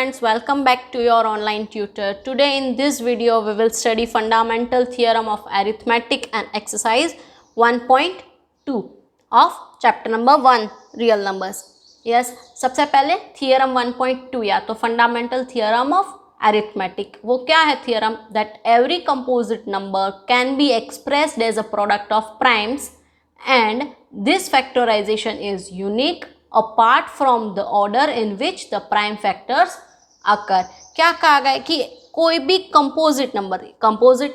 students, welcome back to your online tutor. Today in this video we will study fundamental theorem of arithmetic and exercise 1.2 of chapter number 1 real numbers. Yes, सबसे पहले theorem 1.2 या तो fundamental theorem of arithmetic. वो क्या है theorem? That every composite number can be expressed as a product of primes and this factorization is unique apart from the order in which the prime factors occur. क्या कहा गया है कि कोई भी कंपोजिट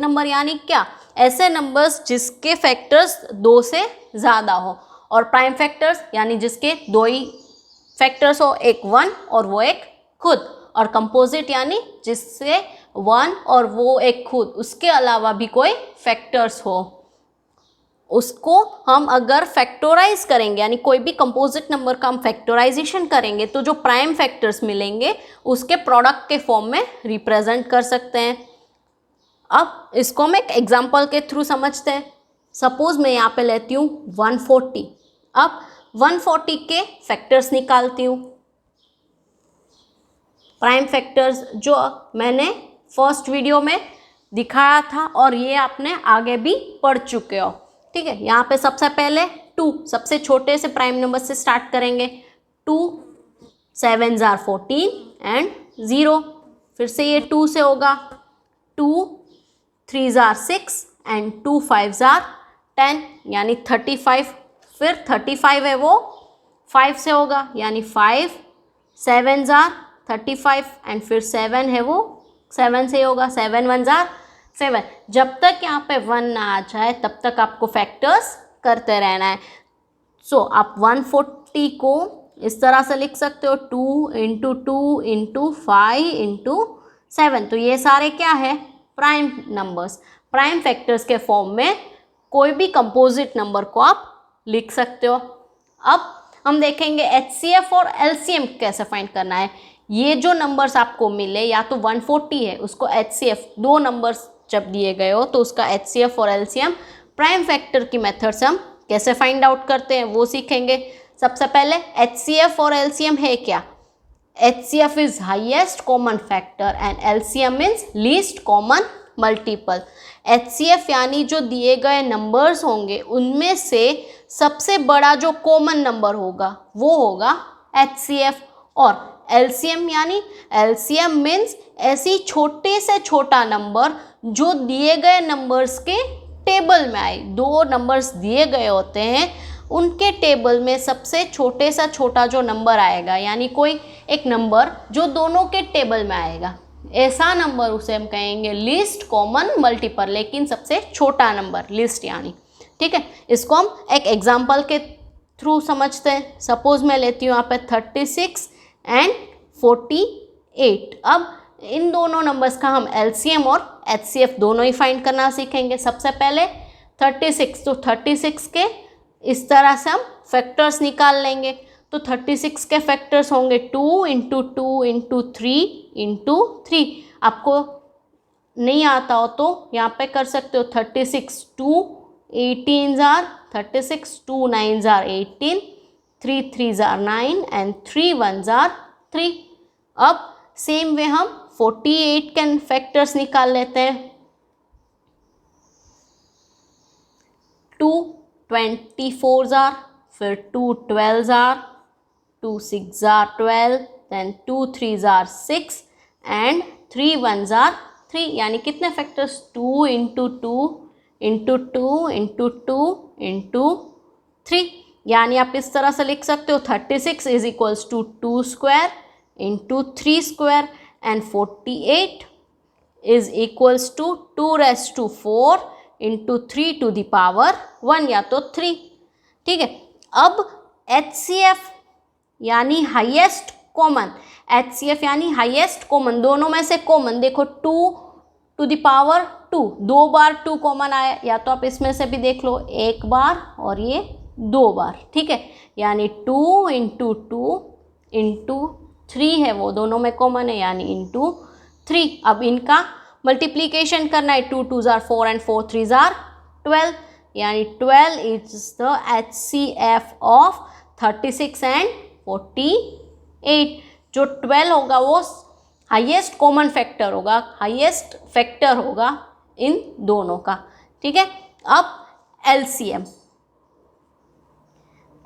नंबर यानी क्या, ऐसे नंबर्स जिसके फैक्टर्स दो से ज़्यादा हो, और प्राइम फैक्टर्स यानी जिसके दो ही फैक्टर्स हो, एक वन और वो एक खुद, और कंपोजिट यानी जिससे वन और वो एक खुद, उसके अलावा भी कोई फैक्टर्स हो, उसको हम अगर फैक्टोराइज करेंगे यानी कोई भी कंपोजिट नंबर का हम फैक्टोराइजेशन करेंगे तो जो प्राइम फैक्टर्स मिलेंगे उसके प्रोडक्ट के फॉर्म में रिप्रेजेंट कर सकते हैं. अब इसको हम एक एग्जांपल के थ्रू समझते हैं. सपोज मैं यहाँ पे लेती हूँ 140. अब 140 के फैक्टर्स निकालती हूँ, प्राइम फैक्टर्स जो मैंने फर्स्ट वीडियो में दिखाया था और ये आपने आगे भी पढ़ चुके हो. ठीक है, यहाँ पे सबसे पहले 2, सबसे छोटे से प्राइम नंबर से स्टार्ट करेंगे. 2 7s are 14 एंड 0. फिर से ये 2 से होगा. 2 3s are 6 and 2 5s are 10 यानी 35. फिर 35 है वो 5 से होगा यानी 5 7s are 35 एंड फिर 7 है वो 7 से होगा. 7 1s are 7. जब तक यहाँ पे 1 ना आ जाए तब तक आपको फैक्टर्स करते रहना है. सो आप 140 को इस तरह से लिख सकते हो 2 इंटू 2 इंटू 5 इंटू 7. तो ये सारे क्या है? Prime numbers. प्राइम फैक्टर्स के फॉर्म में कोई भी कंपोजिट नंबर को आप लिख सकते हो. अब हम देखेंगे HCF और LCM कैसे फाइंड करना है. ये जो नंबर्स आपको मिले, या तो 140 है उसको HCF, दो नंबर्स जब दिए गए हो तो उसका HCF और LCM प्राइम फैक्टर की मेथड से हम कैसे फाइंड आउट करते हैं वो सीखेंगे. सबसे पहले HCF और LCM है क्या? HCF is highest common factor and LCM means least common multiple. HCF यानी जो दिए गए नंबर्स होंगे उनमें से सबसे बड़ा जो कॉमन नंबर होगा वो होगा HCF. और LCM यानी LCM मीन्स ऐसी छोटे से छोटा नंबर जो दिए गए नंबर्स के टेबल में आए. दो नंबर्स दिए गए होते हैं, उनके टेबल में सबसे छोटे सा छोटा जो नंबर आएगा यानी कोई एक नंबर जो दोनों के टेबल में आएगा, ऐसा नंबर उसे हम कहेंगे लीस्ट कॉमन मल्टीपल, लेकिन सबसे छोटा नंबर लीस्ट यानी. ठीक है, इसको हम एक एग्जाम्पल के थ्रू समझते हैं. सपोज मैं लेती हूँ यहाँ पे 36 एंड 48. अब इन दोनों नंबर्स का हम LCM और HCF दोनों ही फाइंड करना सीखेंगे. सबसे पहले 36, तो 36 के इस तरह से हम फैक्टर्स निकाल लेंगे. तो 36 के फैक्टर्स होंगे 2 इंटू 2 इंटू 3 इंटू 3. आपको नहीं आता हो तो यहाँ पे कर सकते हो 36 2 18s are 36, 2 9s are 18, 3 3s are 9 and 3 1s are 3. अब सेम वे हम 48 के फैक्टर्स निकाल लेते हैं. 2 24s are, फिर 2 12s are, 2 6s are 12, then 2 3s are 6 and 3 1s are 3. यानी कितने factors? 2 into 2 into 2 into 2 into 3. यानी आप इस तरह से लिख सकते हो 36 is equals to 2 square into 3 square and 48 is equals to 2 raised to 4 into 3 to the power 1 या तो 3. ठीक है, अब HCF यानी हाईएस्ट कॉमन. HCF यानी हाईएस्ट कॉमन, दोनों में से कॉमन देखो 2 to the power 2, 2 bar 2 common आया, या तो आप इसमें से भी देख लो एक बार और ये 2 बार. ठीक है, यानी 2 इंटू 2 इंटू 3 है वो दोनों में कॉमन है यानी इंटू 3. अब इनका मल्टीप्लीकेशन करना है. 2 2s are 4 and 4 3s are 12 यानी 12 is the HCF of 36 and 48. जो 12 होगा वो हाईएस्ट कॉमन फैक्टर होगा, हाईएस्ट फैक्टर होगा इन दोनों का। ठीक है, अब LCM,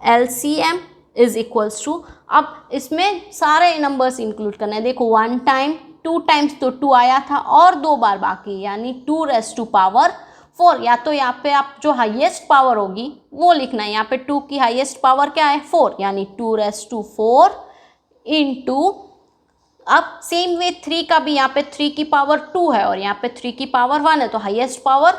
LCM is equals to, अब इसमें सारे नंबर्स इंक्लूड करना है। देखो 1 टाइम 2 टाइम्स तो 2 आया था और 2 बार बाकी, यानी 2⁻⁴। या तो यहाँ पे आप जो हाईएस्ट पावर होगी वो लिखना है। यहाँ पे 2 की हाईएस्ट पावर क्या है 4, यानी 2⁻⁴ इंटू, अब सेम वे 3 का भी, यहाँ पे 3 की पावर 2 है और यहाँ पे 3 की पावर 1 है, तो हाईएस्ट पावर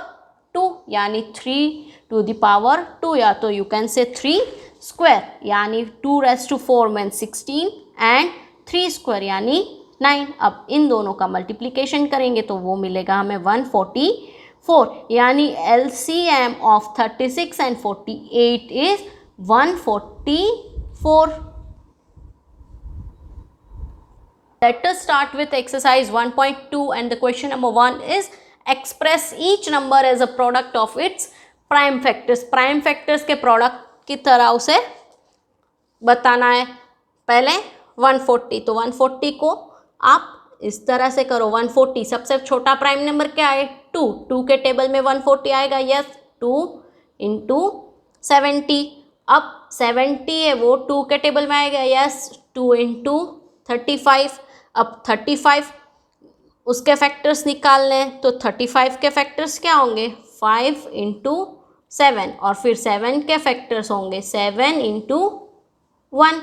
2 यानी 3⁻², या तो यू कैन से 3 स्क्वायर, यानी 2⁻⁴ मीन्स 16 एंड 3 स्क्वायर यानी 9। अब इन दोनों का मल्टीप्लिकेशन करेंगे तो वो मिलेगा हमें 144, यानी LCM of 36 and 48 is 144। Let us start with exercise 1.2 and the question number 1 is express each number as a product of its prime factors। prime factors के product की तरह उसे बताना है। पहले 140, तो 140 को आप इस तरह से करो। 140 सबसे छोटा प्राइम नंबर क्या है 2, 2 के टेबल में 140 आएगा, यस 2 इंटू 70। अब 70 है वो 2 के टेबल में आएगा, यस 2 इंटू 35। अब 35 उसके फैक्टर्स निकालने हैं, तो 35 के फैक्टर्स क्या होंगे 5 इंटू 7, और फिर 7 के फैक्टर्स होंगे 7 into 1।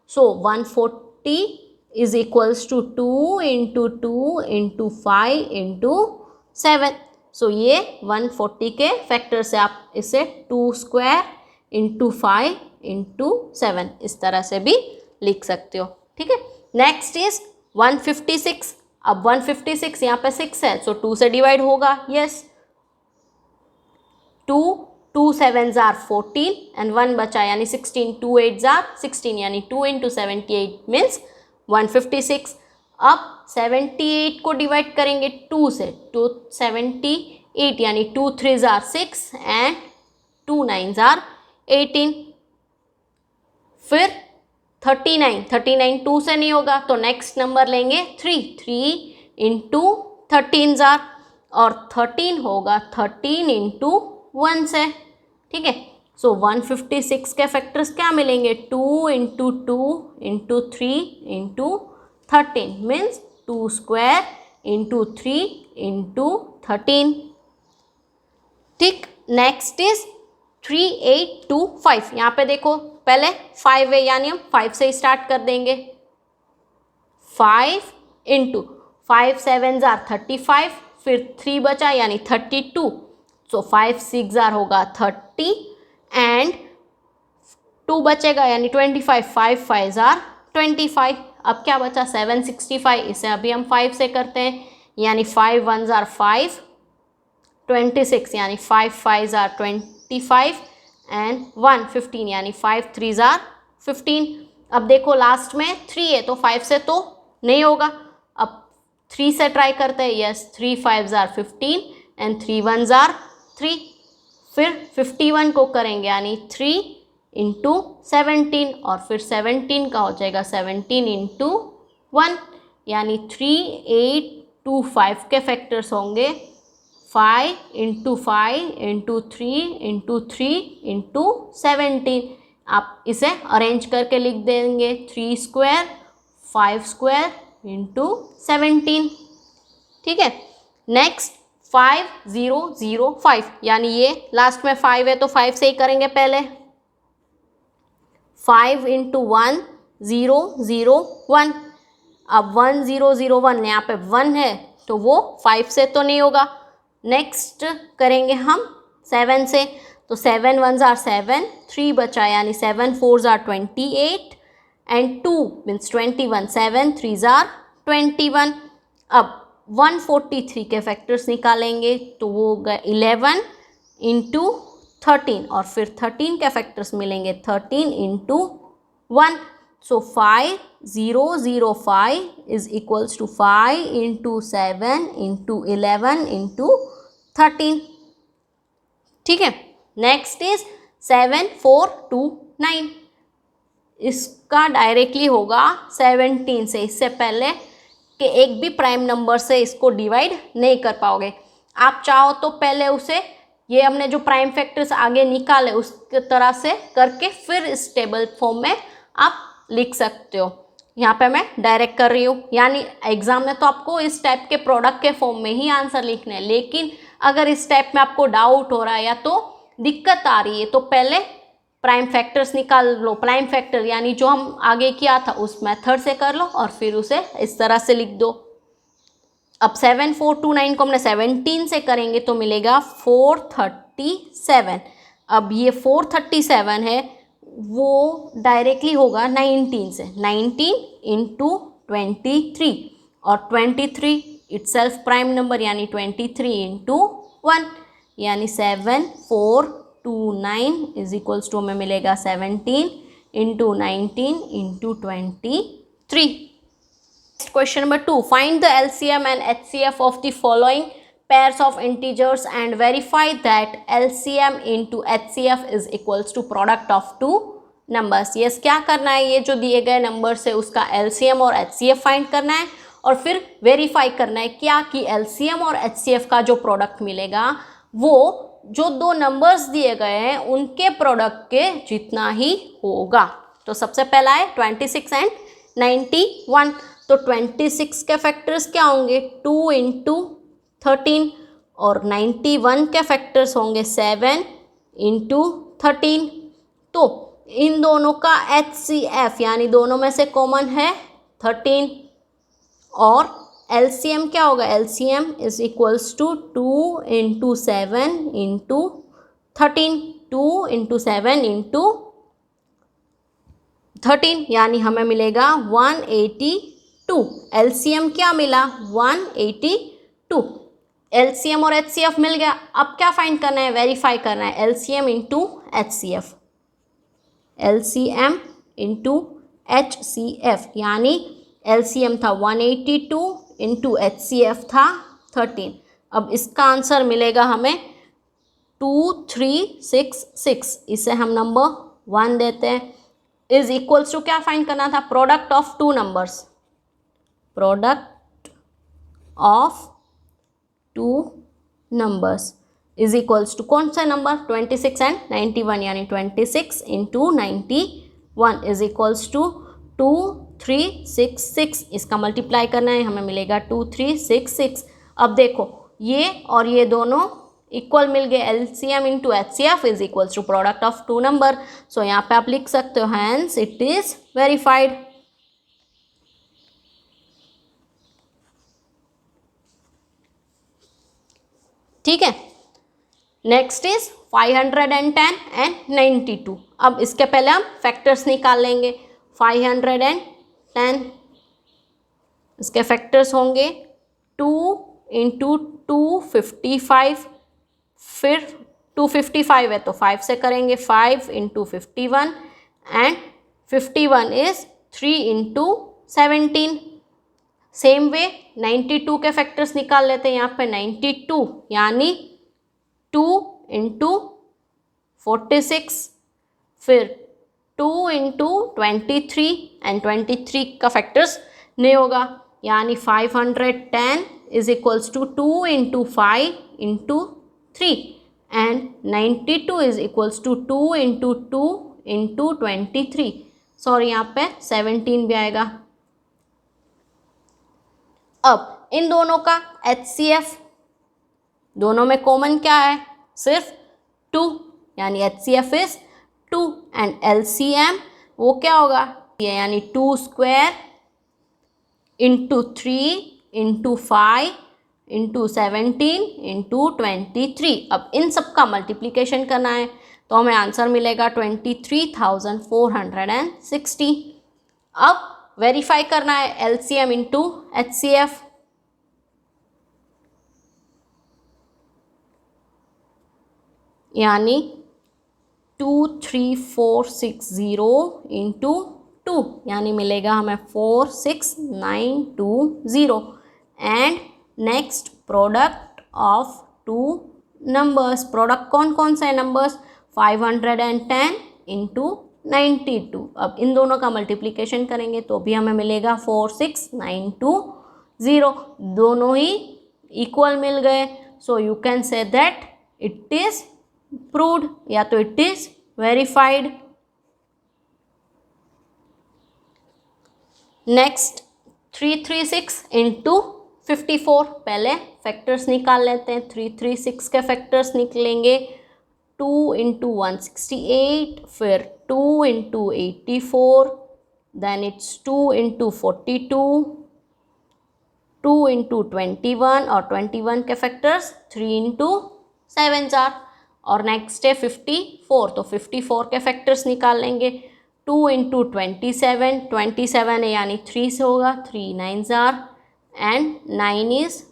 So 140 is equals to 2 into 2 into 5 into 7। So ये 140 के फैक्टर से आप इसे 2 स्क्वायर इंटू 5 इंटू 7 इस तरह से भी लिख सकते हो। ठीक है, नेक्स्ट इज 156। अब 156 यहाँ पे 6 है, सो 2 से डिवाइड होगा, यस 2 7s are 14 एंड 1 बचा यानी 16, 2 8s are 16 यानी 2 इंटू 78 मीन्स 156। अब 78 को डिवाइड करेंगे 2 से, 2 78 यानी 2 3s are 6 and 2 9s are 18। फिर 39 2 से नहीं होगा, तो नेक्स्ट नंबर लेंगे 3 इंटू 13s are, और 13 होगा 13 इंटू 1 से। ठीक है, सो 156 के फैक्टर्स क्या मिलेंगे 2 into 2 into 3 into 13 means 2 square into 3 into 13। ठीक, नेक्स्ट इज 3825। यहाँ पे देखो पहले 5 है यानी हम 5 से स्टार्ट कर देंगे। 5 इंटू 5 7s are 35, फिर 3 बचा यानी 32, सो 5 6 होगा 30 एंड 2 बचेगा यानी 25, 5 5s are 25। अब क्या बचा 765, इसे अभी हम 5 से करते हैं, यानी 5 1s are 5, 26 यानी 5 5s are 25 एंड 1 15 यानी 5 3s are 15। अब देखो लास्ट में 3 है तो 5 से तो नहीं होगा, अब 3 से ट्राई करते हैं, yes 3 5s are 15 and 3 1s are 3। फिर 51 को करेंगे यानी 3 इंटू 17, और फिर 17 का हो जाएगा 17 इंटू 1 यानी 3825 के फैक्टर्स होंगे 5 इंटू 5 इंटू 3 इंटू 3 इंटू 17। आप इसे अरेंज करके लिख देंगे 3 स्क्वायर 5 स्क्वायर इंटू 17। ठीक है, नेक्स्ट 5005, यानी ये लास्ट में 5 है तो 5 से ही करेंगे पहले। 5 इंटू 1 0 0 1। अब 1 0 0 1 यहाँ पे 1 है तो वो 5 से तो नहीं होगा। नेक्स्ट करेंगे हम 7 से, तो 7 1s are 7, 3 बचा यानी 7 4s are 28 and 2 means 21, 7 3s are 21। अब 143 के फैक्टर्स निकालेंगे तो वो होगा 11 इंटू 13, और फिर 13 के फैक्टर्स मिलेंगे 13 into 1। So 5005 is equals to 5 into 7 into 11 into 13। ठीक है, नेक्स्ट इज 7429। इसका डायरेक्टली होगा 17 से, इससे पहले कि एक भी प्राइम नंबर से इसको डिवाइड नहीं कर पाओगे। आप चाहो तो पहले उसे, ये हमने जो प्राइम फैक्टर्स आगे निकाले उसके तरह से करके फिर इस टेबल फॉर्म में आप लिख सकते हो। यहाँ पे मैं डायरेक्ट कर रही हूँ, यानी एग्जाम में तो आपको इस टाइप के प्रोडक्ट के फॉर्म में ही आंसर लिखने हैं, लेकिन अगर इस टाइप में आपको डाउट हो रहा है या तो दिक्कत आ रही है तो पहले प्राइम फैक्टर्स निकाल लो। प्राइम फैक्टर यानी जो हम आगे किया था उस मेथड से कर लो और फिर उसे इस तरह से लिख दो। अब 7429 को हमने 17 से करेंगे तो मिलेगा 437। अब ये 437 है वो डायरेक्टली होगा 19 से, 19 इंटू 23 और 23 इटसेल्फ प्राइम नंबर यानी 23 इंटू 1 यानी 7429 इज इक्वल्स टू हमें मिलेगा 17 into 19 into 23। Question number 2. Find the LCM and HCF of the following pairs of integers and verify that LCM into HCF is equals to product of two numbers. Yes, क्या करना है, ये जो दिए गए number से उसका LCM और HCF फाइंड करना है और फिर वेरीफाई करना है क्या कि LCM और HCF का जो प्रोडक्ट मिलेगा वो जो दो नंबर्स दिए गए हैं उनके प्रोडक्ट के जितना ही होगा। तो सबसे पहला है 26 एंड 91। तो 26 के फैक्टर्स क्या होंगे 2 इंटू 13 और 91 के फैक्टर्स होंगे 7 इंटू 13। तो इन दोनों का HCF यानी दोनों में से कॉमन है 13 और LCM क्या होगा, LCM is equals to 2 into 7 into 13, 2 into 7 into 13 यानी हमें मिलेगा 182। LCM क्या मिला 182। LCM और HCF मिल गया। अब क्या फाइंड करना है, वेरीफाई करना है LCM into HCF, LCM into HCF यानी LCM था 182 इंटू HCF था 13। अब इसका आंसर मिलेगा हमें 2366। इसे हम नंबर 1 देते हैं। इज इक्वल्स टू क्या फाइंड करना था, product of two numbers, product of two numbers is equals to कौन सा नंबर 26 एंड 91 यानी 26 इंटू 91 इज इक्वल्स टू 2366। इसका मल्टीप्लाई करना है, हमें मिलेगा 2366। अब देखो ये और ये दोनों इक्वल मिल गए, LCM into HCF is equals to product of two number. So यहाँ पे आप लिख सकते हो हैंस इट इज वेरीफाइड। ठीक है, नेक्स्ट इज 510 एंड 92। अब इसके पहले हम फैक्टर्स निकाल लेंगे। 510 इसके फैक्टर्स होंगे 2 इंटू 255, फिर 255 है तो 5 से करेंगे, 5 into 51 and 51 is 3 into 17। Same way 92 के फैक्टर्स निकाल लेते हैं। यहाँ पे 92 यानी 2 इंटू 46, फिर 2 इंटू 23 एंड 23 का फैक्टर्स नहीं होगा यानी 510 is equals to 2 into 5 into 3 and 92 is equals to 2 into 2 into 23। Sorry यहाँ पे 17 भी आएगा। अब इन दोनों का HCF, दोनों में कॉमन क्या है, सिर्फ 2 यानी HCF इज 2 एंड LCM वो क्या होगा यानी 2 square into 3 into 5 into 17 into 23। अब इन सब का मल्टीप्लिकेशन करना है तो हमें आंसर मिलेगा 23,460। अब वेरीफाई करना है LCM इंटू HCF, यानी 23460 इंटू 2 यानी मिलेगा हमें 46920। And next product of two numbers, product कौन कौन से नंबर्स 510 इंटू 92। अब इन दोनों का मल्टीप्लिकेशन करेंगे तो भी हमें मिलेगा 46920। 0, दोनों ही इक्वल मिल गए. सो you can say that it is proved या तो it is verified. Next 336 into 54. पहले फैक्टर्स निकाल लेते हैं. 336 के फैक्टर्स निकलेंगे. 2 इंटू 168, फिर 2 into 84, then it's 2 into 42, 2 into 21 और 21 के फैक्टर्स 3 इंटू 7 जार. और नेक्स्ट है 54. तो 54 के फैक्टर्स निकाल लेंगे. 2 इंटू 27, 27 है यानी 3 से होगा. 3 9 जार एंड 9 इज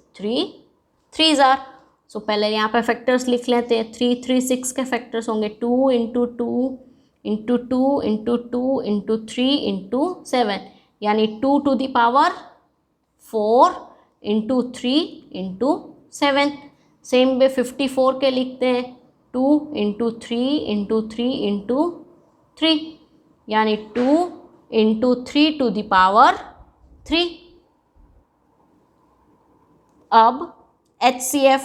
3 जार. सो पहले यहाँ पे फैक्टर्स लिख लेते हैं. 336 के फैक्टर्स होंगे 2 into 2 into 2 into 2 into 3 into 7 यानी 2 to the power 4 into 3 into 7. Same way 54 के लिखते हैं. 2 इंटू 3 इंटू 3 इंटू 3 यानी 2 इंटू 3 टू द पावर 3. अब HCF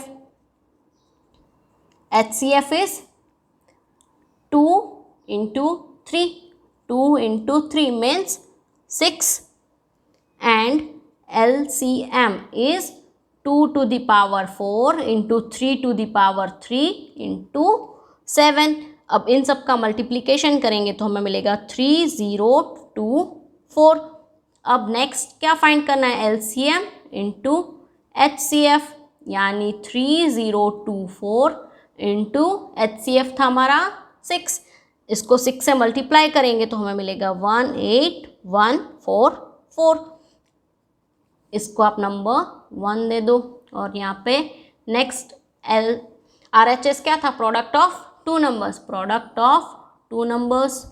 is 2 into 3. 2 into 3 means 6 and LCM is 2 to the power 4 into 3 to the power 3 into 7. अब इन सब का multiplication करेंगे तो हमें मिलेगा 3024. अब नेक्स्ट क्या फाइंड करना है? LCM इंटू HCF यानी 3024 इंटू HCF था हमारा 6. इसको 6 से मल्टीप्लाई करेंगे तो हमें मिलेगा 18144. इसको आप नंबर 1 दे दो. और यहाँ पे नेक्स्ट RHS क्या था? Product of two numbers. Product of two numbers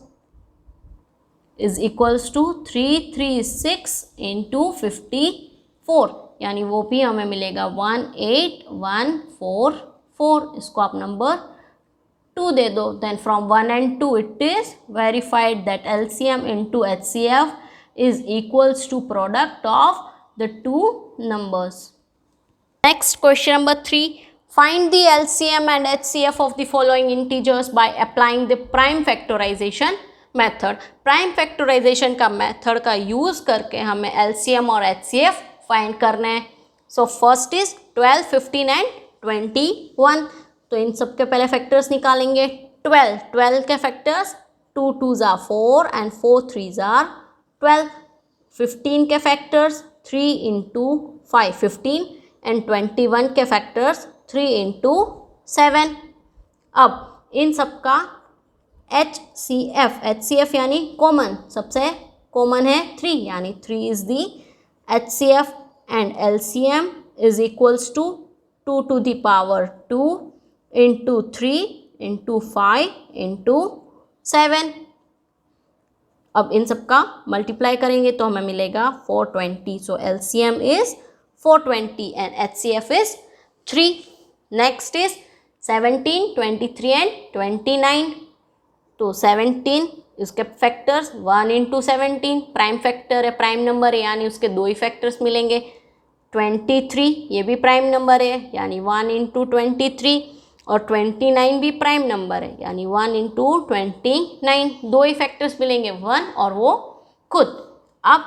is equals to 336 into 54 यानी वो भी हमें मिलेगा 18144. इसको आप नंबर 2 दे दो. Then from 1 and 2 it is verified that LCM into HCF is equals to product of the two numbers. Next question number 3. Find the LCM and HCF of the following integers by applying the prime factorization method. Prime factorization का method का use करके हमें LCM और HCF find करना है. So first is 12, 15 and 21. तो इन सब के पहले factors निकालेंगे. 12 के factors 2 2s are 4 and 4 3s are 12. 15 के factors 3 into 5 15 and 21 के factors 3 into 7. अब इन सब का HCF यानी कॉमन, सबसे कॉमन है 3 यानी 3 is the HCF and LCM is equals to 2 to the power 2 into 3 into 5 into 7. अब इन सब का मल्टीप्लाई करेंगे तो हमें मिलेगा 420. सो LCM is 420 and HCF is 3. Next is 17, 23 and 29. तो 17 इसके फैक्टर्स 1 इंटू 17 प्राइम फैक्टर है, प्राइम नंबर है यानी उसके 2 ही फैक्टर्स मिलेंगे. 23 ये भी प्राइम नंबर है यानी 1 इंटू 23 और 29 भी प्राइम नंबर है यानी 1 इंटू 29. 2 ही फैक्टर्स मिलेंगे 1 और वो खुद. अब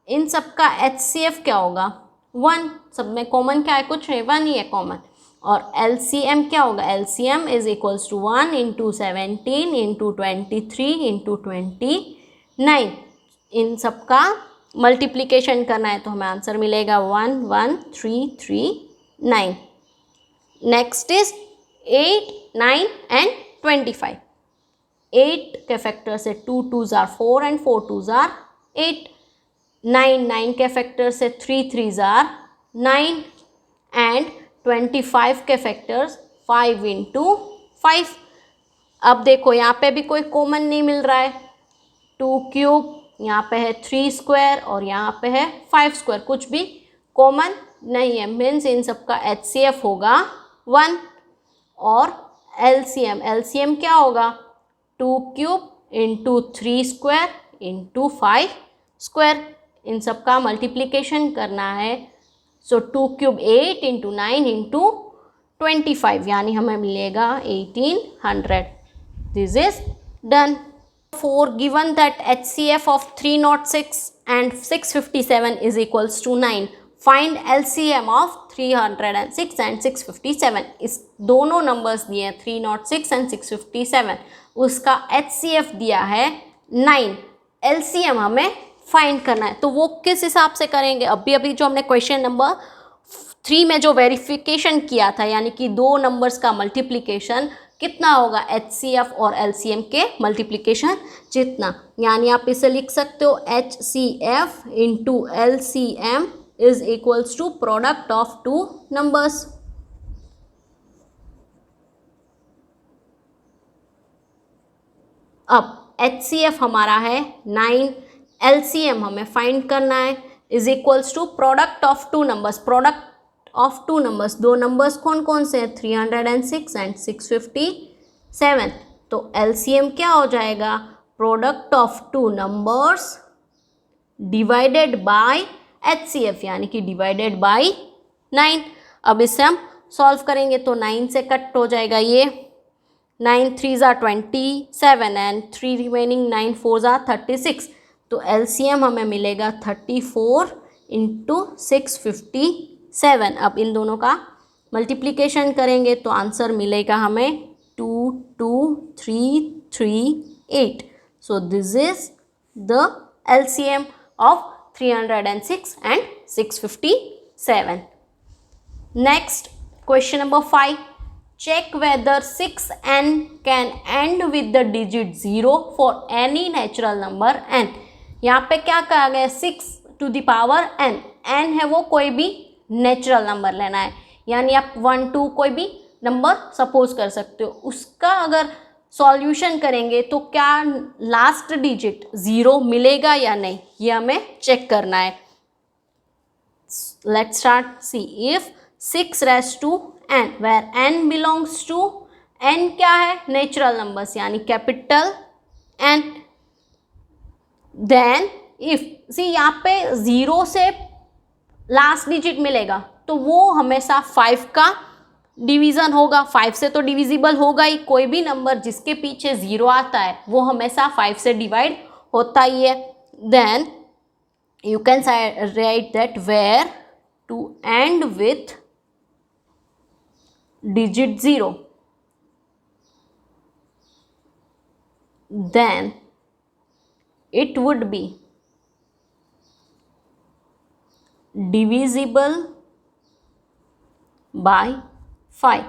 इन सब का HCF क्या होगा? 1. सब में कॉमन क्या है? कुछ नहीं, 1 ही है कॉमन. और LCM क्या होगा? LCM is equals to 1 into 17 into 23 into 29. इन सब का मल्टीप्लिकेशन करना है तो हमें आंसर मिलेगा 11339. Next is 8, 9 and 25. 8 के फैक्टर से 2 2s are 4 and 4 2s are 8. 9 के फैक्टर से 3 3s are 9 एंड 25 के फैक्टर्स 5 इंटू 5. अब देखो यहाँ पे भी कोई कॉमन नहीं मिल रहा है. 2 क्यूब, यहाँ पे है 3 स्क्वायर और यहाँ पे है 5 स्क्वायर. कुछ भी कॉमन नहीं है. मीन्स इन सब का HCF होगा 1. और LCM क्या होगा? 2 cube into 3 square into 5 square. इन सब का मल्टीप्लिकेशन करना है सो 2 क्यूब 8 इंटू 9 इंटू 25 यानी हमें मिलेगा 1800. This is done. 4 given that HCF of 306 and 657 is equals to 9. Find LCM of 306 and 657. इस दोनों नंबर्स दिए हैं 306 and 657. उसका HCF दिया है 9. LCM हमें फाइंड करना है. तो वो किस हिसाब से करेंगे? अभी जो हमने क्वेश्चन नंबर 3 में जो वेरिफिकेशन किया था यानी कि दो नंबर्स का मल्टीप्लिकेशन कितना होगा, HCF और LCM के मल्टीप्लिकेशन जितना. यानी आप इसे लिख सकते हो HCF into LCM is equals to product of two numbers. अब HCF हमारा है 9, LCM हमें फाइंड करना है is equals to product of two numbers. Product of two numbers, दो नंबर्स कौन कौन से हैं, 306 एंड 657. तो LCM क्या हो जाएगा, product of two numbers divided by HCF यानी कि डिवाइडेड बाय 9. अब इसे हम सॉल्व करेंगे तो 9 से कट हो जाएगा ये. 9 3s are 27 and 3 remaining 9 4s are 36. तो LCM हमें मिलेगा 34 इंटू 657. अब इन दोनों का मल्टीप्लिकेशन करेंगे तो आंसर मिलेगा हमें 22338. सो this is the LCM of 306 and 657. Next, question number 5. Check whether 6n can end with the digit 0 for any natural number n. यहाँ पे क्या कहा गया है, 6 to the power n. n है वो कोई भी नेचुरल नंबर लेना है, यानी आप 1 2 कोई भी नंबर सपोज कर सकते हो. उसका अगर सॉल्यूशन करेंगे तो क्या लास्ट डिजिट 0 मिलेगा या नहीं, ये हमें चेक करना है. Let's start. See if 6 raised to n where n belongs to, n क्या है, नेचुरल नंबर्स यानी कैपिटल n. देन इफ सी यहाँ पे 0 से लास्ट डिजिट मिलेगा तो वो हमेशा 5 का डिवीज़न होगा. 5 से तो डिविजिबल होगा ही, कोई भी नंबर जिसके पीछे 0 आता है वो हमेशा 5 से डिवाइड होता ही है. Then you can write that where to end with digit 0, then it would be divisible by 5.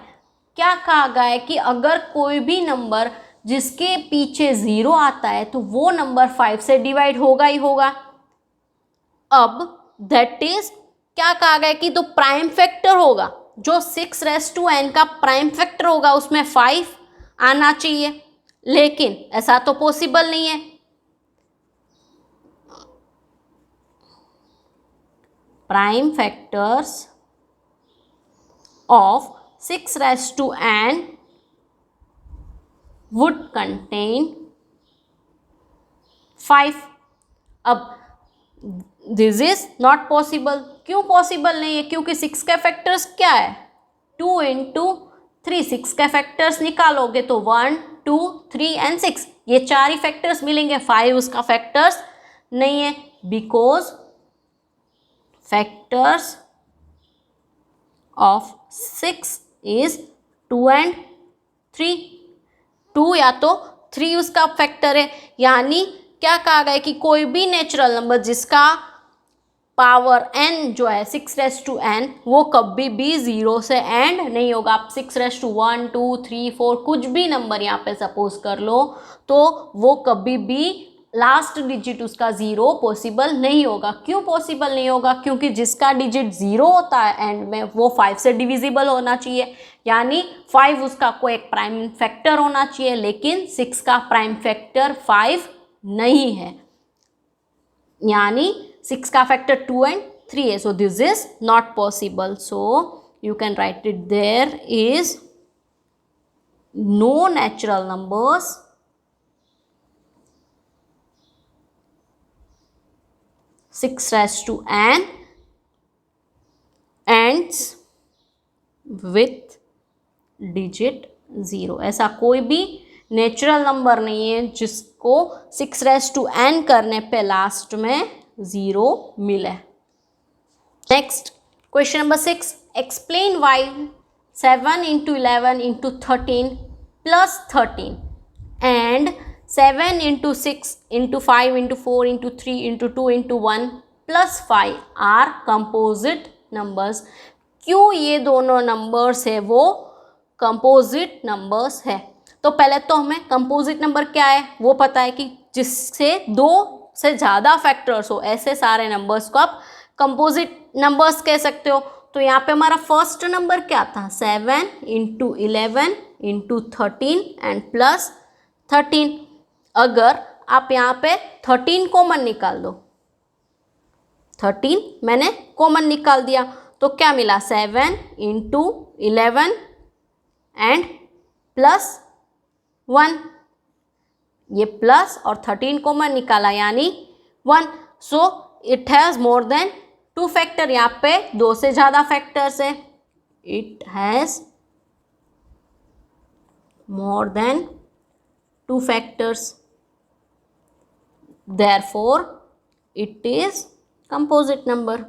क्या कहा गया है कि अगर कोई भी नंबर जिसके पीछे 0 आता है तो वो नंबर 5 से डिवाइड होगा ही होगा. अब दैट इज क्या कहा गया है कि तो प्राइम फैक्टर होगा, जो 6 raised to n का प्राइम फैक्टर होगा उसमें 5 आना चाहिए, लेकिन ऐसा तो पॉसिबल नहीं है. Prime factors of 6 raised to n would contain 5. अब दिस इज नॉट पॉसिबल. क्यों पॉसिबल नहीं है, क्योंकि 6 के फैक्टर्स क्या है, 2 इंटू 3. 6 के फैक्टर्स निकालोगे तो 1 2 3 एंड 6, ये 4 ही फैक्टर्स मिलेंगे. 5 उसका फैक्टर्स नहीं है, because factors of 6 is 2 and 3. 2 या तो 3 उसका फैक्टर है, यानी क्या कहा गया है कि कोई भी नेचुरल नंबर जिसका पावर n जो है 6 raised to n वो कभी भी 0 से एंड नहीं होगा. आप 6 raised to 1 2 3 4 कुछ भी नंबर यहाँ पे सपोज कर लो तो वो कभी भी लास्ट डिजिट उसका 0 पॉसिबल नहीं होगा. क्यों पॉसिबल नहीं होगा, क्योंकि जिसका डिजिट 0 होता है एंड में वो 5 से डिविजिबल होना चाहिए, यानी 5 उसका कोई एक प्राइम फैक्टर होना चाहिए, लेकिन 6 का प्राइम फैक्टर 5 नहीं है, यानी 6 का फैक्टर 2 एंड 3 है. So this is not possible. So you can write it, there is no natural numbers (6 raised to n) ends with digit 0। ऐसा कोई भी नेचुरल नंबर नहीं है जिसको 6n करने पे लास्ट में 0 मिले। Next question number 6, explain why 7 into 11 into 13 plus 13 and 7 into 6 into 5 into 4 into 3 into 2 into 1 plus 5 are composite numbers। क्यों ये दोनों नंबर्स है वो कंपोजिट नंबर्स है? तो पहले तो हमें कंपोजिट नंबर क्या है वो पता है कि जिससे 2 से ज़्यादा फैक्टर्स हो, ऐसे सारे नंबर्स को आप कंपोजिट नंबर्स कह सकते हो। तो यहाँ पे हमारा फर्स्ट नंबर क्या था? 7 into 11 into 13 एंड प्लस 13। अगर आप यहाँ पे 13 कॉमन निकाल दो, 13 मैंने कॉमन निकाल दिया तो क्या मिला? 7 into 11 एंड प्लस 1। ये प्लस और 13 कॉमन निकाला यानी 1। So it has more than 2 factor. यहाँ पे 2 से ज़्यादा फैक्टर्स है। It has more than 2 factors, therefore it is composite number.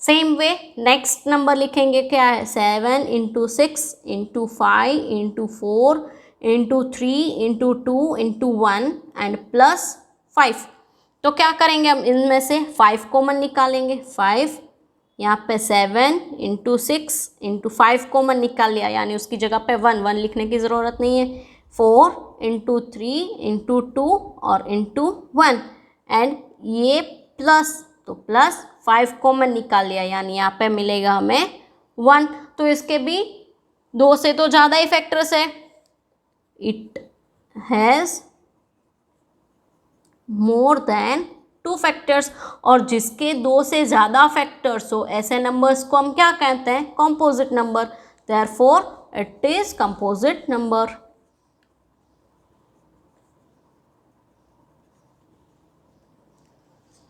Same way next number लिखेंगे, क्या है? 7 into 6 into 5 into 4 into 3 into 2 into 1 and plus 5। तो क्या करेंगे हम? इनमें से 5 कॉमन निकालेंगे। 5 यहाँ पे 7 into 6 into 5 कॉमन निकाल लिया यानी उसकी जगह पे 1 लिखने की ज़रूरत नहीं है। 4 into 3 into 2 और into 1 एंड ये प्लस, तो प्लस 5 कॉमन निकाल लिया यानी यहाँ पे मिलेगा हमें 1। तो इसके भी 2 से तो ज़्यादा ही फैक्टर्स है। It has more than 2 factors, और जिसके 2 से ज़्यादा फैक्टर्स हो ऐसे नंबर्स को हम क्या कहते हैं? Composite number. Therefore it is composite number.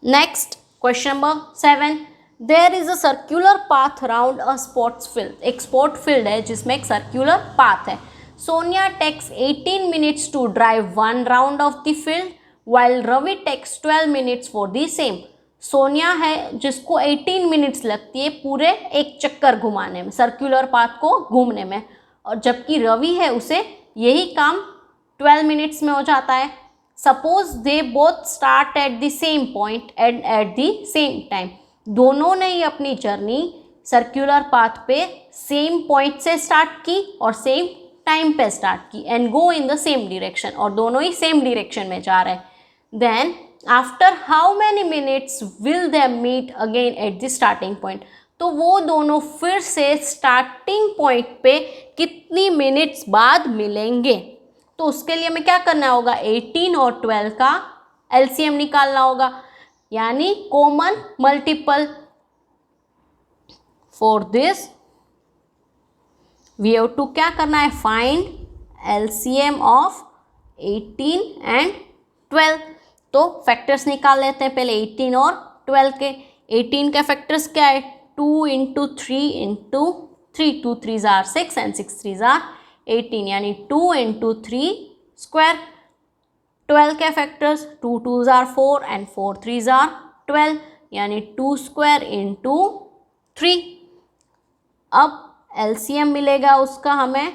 Next question number 7, there is a circular path around a sports field. एक स्पोर्ट फील्ड है जिसमें एक सर्क्यूलर पाथ है। Sonia takes 18 minutes to drive 1 round of the field while Ravi takes 12 minutes for the same. Sonia है जिसको 18 minutes लगती है पूरे एक चक्कर घुमाने में, सर्क्यूलर पाथ को घूमने में, और जबकि रवि है उसे यही काम 12 मिनट्स में हो जाता है। Suppose they both start at the same point and at the same time. दोनों ने ही अपनी जर्नी सर्क्यूलर पाथ पे सेम पॉइंट से स्टार्ट की और सेम टाइम पे स्टार्ट की and go in the same direction, और दोनों ही सेम डिरेक्शन में जा रहे हैं। Then after how many minutes will they meet again at the starting point. तो वो दोनों फिर से स्टार्टिंग पॉइंट पे कितनी मिनट्स बाद मिलेंगे? तो उसके लिए हमें क्या करना होगा? 18 और 12 का एलसीएम निकालना होगा यानी common multiple. For this we have to क्या करना है? Find LCM of 18 and 12। तो फैक्टर्स निकाल लेते हैं पहले 18 और 12 के। 18 के फैक्टर्स क्या है? 2 into 3 into 3, 2 3s are 6 and 6 3s are 18 यानी 2 into 3 स्क्वायर। 12 के factors 2 2s are 4 and 4 3s are 12 यानी 2 स्क्वायर into 3। अब एलसीएम मिलेगा उसका हमें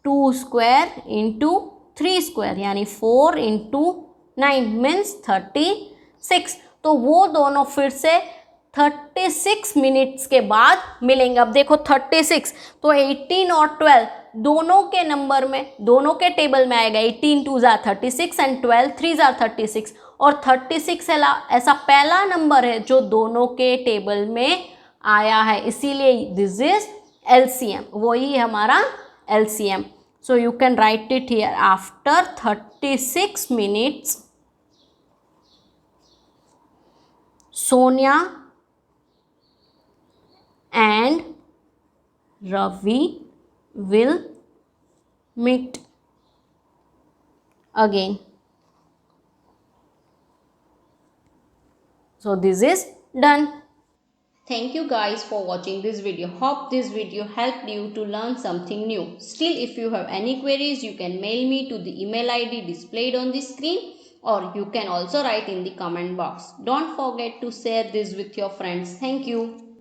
2 स्क्वायर into 3 स्क्वायर यानी 4 into 9 मीन्स 36। तो वो दोनों फिर से 36 मिनट्स के बाद मिलेंगे। अब देखो 36, तो 18 और 12 दोनों के नंबर में, दोनों के टेबल में आएगा। 18 2s are 36 and 12 3s are 36, और 36 ऐसा पहला नंबर है जो दोनों के टेबल में आया है, इसीलिए दिस इज एलसीएम, वही हमारा LCM. So you can write it here. After 36 minutes Sonia and Ravi will meet again. So this is done. Thank you guys for watching this video. Hope this video helped you to learn something new. Still, if you have any queries, you can mail me to the email ID displayed on the screen, or you can also write in the comment box. Don't forget to share this with your friends. Thank you.